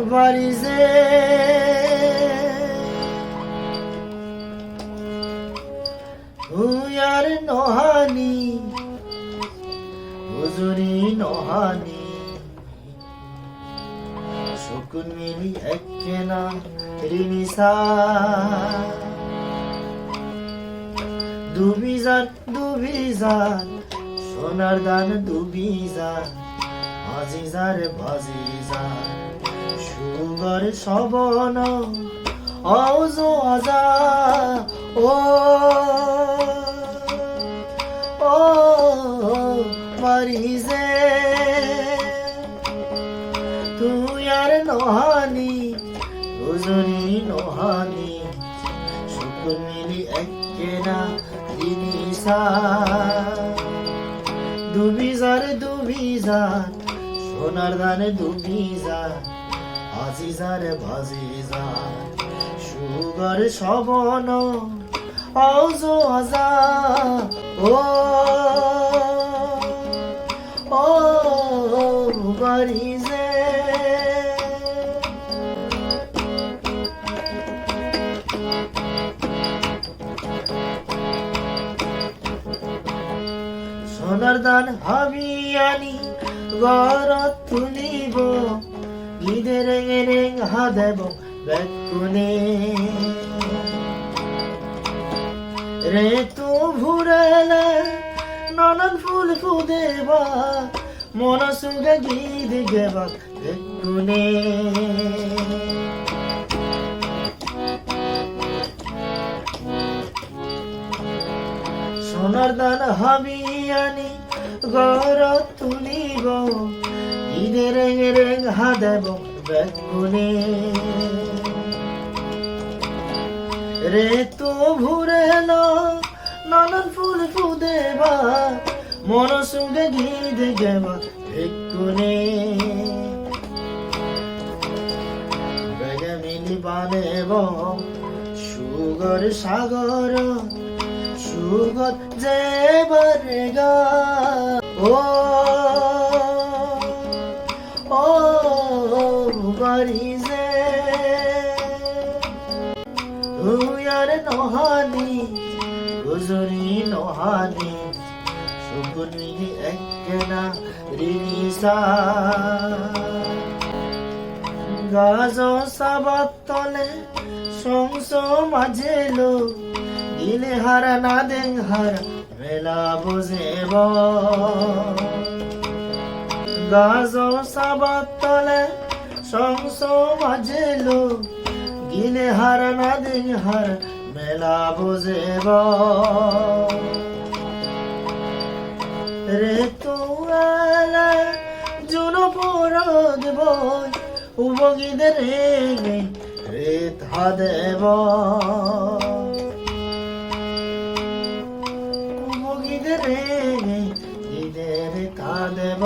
বারিজে হুয়ার নহানি হুজুরি নহানি শুকুন মিলি একনা রিনিসা দুবিজান সোনার দান দুবিজান আজিজার বাজিজার সুগর সবন আউজো আজা ও ও মারিজে তুই আর নহানি হুজুরি নহানি শুকুন মিলি একনা রিনিসা দুবিজার সোনার দানে দুবিজার আজিজার বাজিজার সুগর সবন আউজো আজা ও ও বারিজে সোনার দান হাবিয়ানি গরত তুলিব ঈদের রেং হা দেব বেকুনে রে তু ভুরেলে নানান ফুল ফুদেবা মন সুগে গীত গেবা বেকুনে সোনার দান হাবিয়ানি গরত তুলিব ঈদের রেং হা দেব বেকুনে রে তো ভুরেল নানান ফুল ফুদেবা মন সুগে গীত গেবা বেকুনে বেগে মিলি বানেব সুগর সাগর সুগত যে বরেগা ও ও বারিজে হুয়ার নহানি হুজুরি নহানি শুকুন মিলি একনা রিনিসা গাজ সাবাত তলে সংস মাঝেলো দিলে হারা না দেং হারা মেলা বুঝেব গাজ সাবাত তলে সংস মাঝেলো গিলে হারা না দেং হারা মেলা বুঝেব রে তোয়ালা জুন পরদ বই উবগিদের রে থা দেব রে ঈদের তা দেব